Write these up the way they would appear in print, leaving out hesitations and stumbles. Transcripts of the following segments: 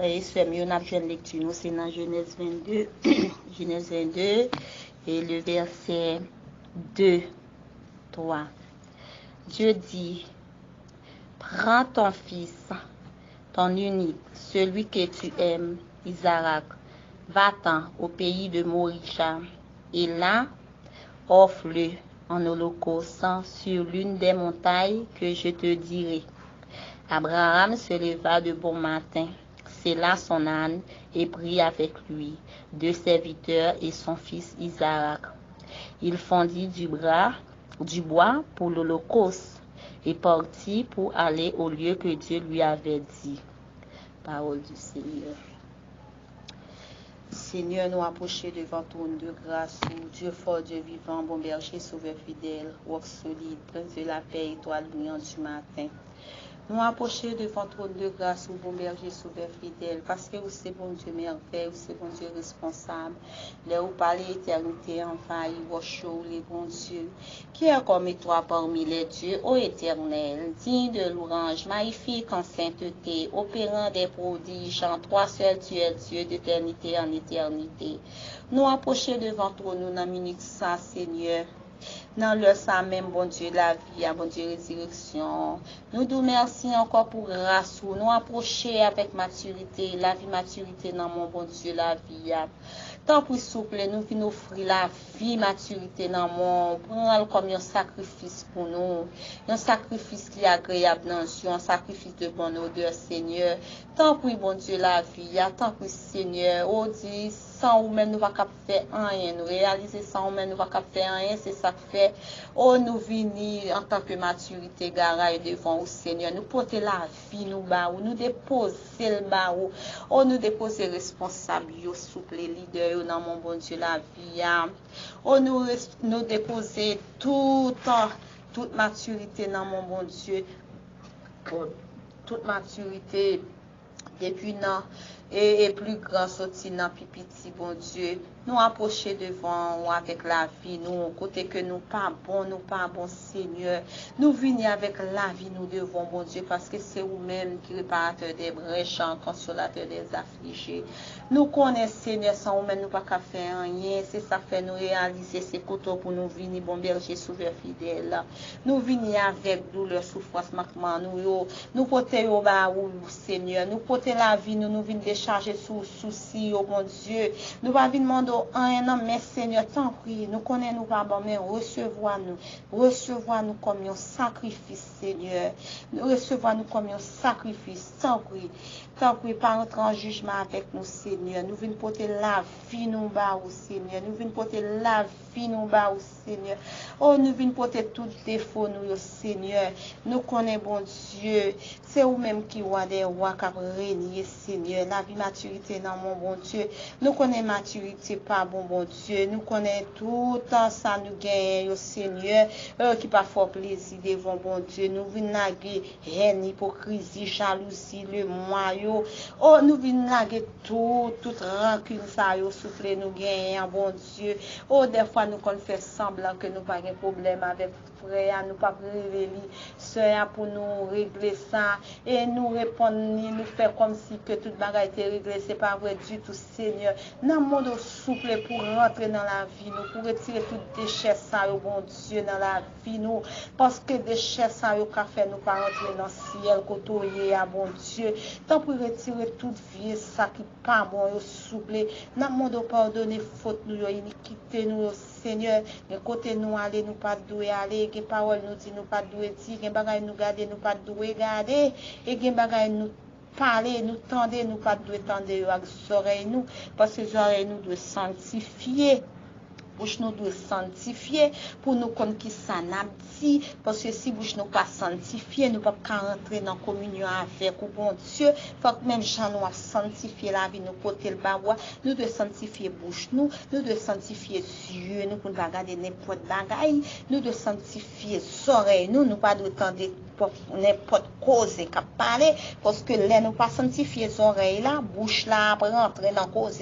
Et ce mieux, on a fait une lecture, nous, c'est dans Genèse 22, Genèse 22, et le verset 2, 3. Dieu dit, prends ton fils, ton unique, celui que tu aimes, Isaac, va-t'en au pays de Moricha, et là, offre-le en holocauste sur l'une des montagnes que je te dirai. Abraham se leva de bon matin, sella son âne et prit avec lui 2 serviteurs et son fils Isaac. Il fondit du bois pour l'holocauste et partit pour aller au lieu que Dieu lui avait dit. Parole du Seigneur. Seigneur, nous approchons devant ton de grâce, Dieu fort, Dieu vivant, bon berger, sauveur fidèle, roc solide, prince de la paix, étoile brillante du matin. Nous approchons devant ton de grâce, bon berger, sauveur fidèle, parce que vous c'est bon Dieu merveille, vous c'est bon Dieu responsable. Là où par l'éternité envahit vos choses, les bons dieux, qui est comme toi parmi les dieux, ô éternel, digne de louange, magnifique en sainteté, opérant des prodiges, en toi seul tu es Dieu d'éternité en éternité. Nous approchons devant toi, nous dans minute ça, Seigneur. Dans le sang même, bon Dieu, la vie, bon Dieu, résurrection. Nous nous merci encore pour grâce. Nous approcher avec maturité, la vie, maturité dans mon bon Dieu, la vie. Tant pour souple, nous venons offrir la vie, maturité dans mon, prendre comme un sacrifice pour nous. Un sacrifice qui est agréable dans Dieu, un sacrifice de bonne odeur, Seigneur. Tant pour bon Dieu, la vie, tant pour Seigneur. Oh Dieu, sans ou même nous va faire rien, nous réaliser sans ou même nous va faire rien, c'est ça que fait. Oh, nous venir en tant que maturité, garaille devant au Seigneur, nous porter la vie, nous baou, nous déposer le baou, oh, nous déposer responsable, yo souple leader, dans mon bon Dieu, la vie, oh, nous déposer toute maturité dans mon bon Dieu, toute maturité, depuis non. Et plus grand sorti dans pipiti, bon Dieu, nous approcher devant avec la vie, nous, côté que nous pas bon, Seigneur, nous venir avec la vie, nous devons, bon Dieu, parce que c'est vous-même qui réparateur des brèches, consolateur des affligés. Nous connaissons, Seigneur, sans vous-même, nous pas qu'à faire rien, c'est ça fait nous réaliser ces côtés pour nous venir, bon berger, sauveur fidèle. Nous venir avec douleur, souffrance, manquement, nous porter au bas, Seigneur, nous porter la vie, nous venir décharger sous souci, oh mon Dieu. Nous va venir demander un an, mais Seigneur, tant pis, nous connaissons nous pas bon, mais recevoir-nous comme un sacrifice, Seigneur. Recevoir-nous comme un sacrifice, tant pis, pas entrer en jugement avec nous, Seigneur. Nous venons porter la vie, nous bas, Seigneur. Nous venons porter la vie, nous bas, Seigneur. Oh, nous venons porter tout défaut, nous, Seigneur. Nous connaissons, bon Dieu, c'est vous-même qui roi des rois, qui régné, Seigneur. La vie, maturité dans mon bon Dieu. Nous connaissons maturité, pas bon Dieu. Nous connaissons tout temps ça, nous gagnons, Seigneur, qui pas fort plaisir devant bon Dieu. Nous venons naguer haine, hypocrisie, jalousie, le moyau. Oh, nous venons naguer toute rancune, ça, souffler, nous gagnons, bon Dieu. Oh, des fois, nous faire semblant que nous pas de problème avec frère, nous pas révéler, soeur, pour nous régler ça, et nous répondre, nous faire comme si que toute bagarre était réglée, c'est pas vrai du tout, Seigneur. Dans le monde souple pour rentrer dans la vie, nous, pour retirer tout déchet, ça, bon Dieu, dans la vie, nous, parce que déchet, ça, qu'a fait, nous pas rentrer dans le ciel, côtoyer, à bon Dieu, tant pour retirer toute vie, ça qui pas bon, souple, dans le monde pardonner faute, nous, iniquité, nous, Seigneur, côté nous aller, nous pas doué aller, que parole nous dit, nous pas doué dire, que bagaille nous garder, nous pas doué garder, et que bagaille nous parler, nous tendre, nous pas doué tendre avec les oreilles nous, parce que les oreilles nous doivent sanctifier. Bouche nous doit sanctifier pour nous connaître qui ça n'a dit, parce que si bouche nous pas sanctifier, nous pas rentrer dans la communion avec ou bon Dieu, faut que même gens nous sanctifier la vie, nous côté le barois, nous devons sanctifier bouche nous devons sanctifier yeux nous pour ne pas regarder n'importe bagaille, nous devons sanctifier oreilles nous pas de tendre n'importe cause qui parler parce que là nous pas sanctifier les oreilles là, bouche là après rentrer dans cause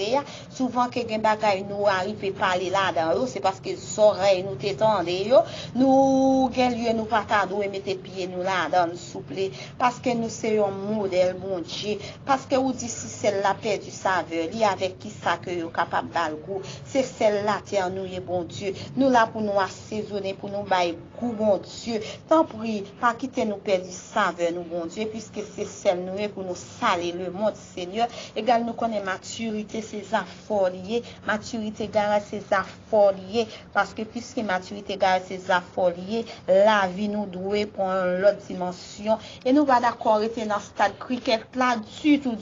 souvent que gen bagay nous arrive parler là dans c'est parce que les oreilles nous t'étendent yo, nous gen lieu nous pas tardou et mettre pied nous là dans souple parce que nous c'est un modèle bon Dieu parce que ou dit si celle-là perdu saveur li avec qui ça que yo capable bal goût c'est celle-là terre nous est bon Dieu nous là pour nous assaisonner pour nous bailler goût bon Dieu tant prie pas quitter nous perdre saveur nous bon Dieu puisque c'est celle nous est pour nous saler le monde Seigneur égal nous connaît maturité c'est affaires liées maturité garde c'est affaires liées parce que puisque maturité garde c'est affaires liées la vie nous doit prendre l'autre dimension et nous va d'accord être dans stade cricket là du tout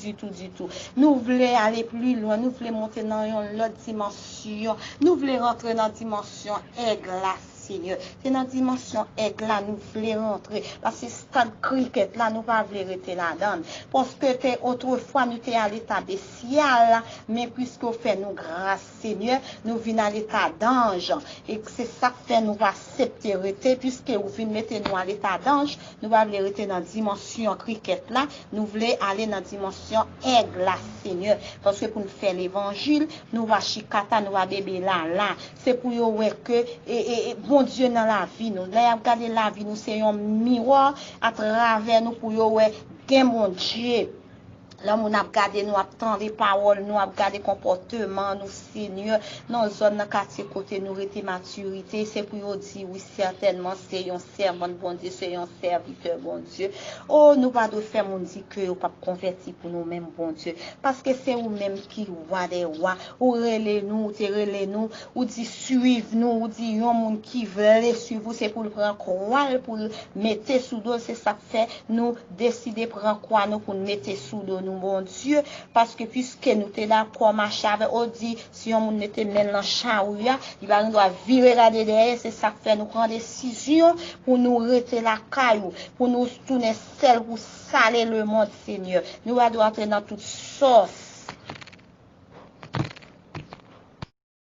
nous voulons aller plus loin nous voulons monter dans une autre dimension nous voulons rentrer dans dimension aigle là Seigneur, c'est dans la dimension aigle là nous voulons rentrer parce que stade cricket là nous pas voulons rester là-dedans parce que t'es autrefois nous t'es à l'état bestial mais puisque fait nous grâce Seigneur nous venons à l'état d'ange et c'est ça fait nous va accepter rester puisque vous venez mettre nous à l'état d'ange nous va voulons rester dans la dimension cricket là nous voulons aller dans la dimension aigle là Seigneur parce que pour nous faire l'évangile nous va chicata nous va bébé là c'est pour ouais que et bon Dieu dans la vie nous là regarder la vie nous c'est un miroir à travers nous pour ouais gain mon Dieu là on a regardé nous attendre les paroles nous a regardé comportement nous Seigneur dans zone dans quartier côté nous était maturité c'est pour dire oui certainement c'est un servant bon Dieu c'est un serviteur bon Dieu oh nous pas de faire mon dit que ou pas converti pour nous même bon Dieu parce que c'est vous même qui roi des rois ou relais nous ou dit suivre nous ou dit un monde qui veut suivre vous c'est pour le prendre croix pour mettre sous dos c'est ça fait nous décider prendre croix nous pour mettre sous dos nous bon Dieu parce que puisque nous t'es là comme marcher avec on dit si on monde mettait même dans chaouia il va nous doit virer là derrière c'est ça fait nous prendre décision pour nous rester la caillou pour nous tourner seul pour saler le monde Seigneur nous va doit entrer dans toute sauce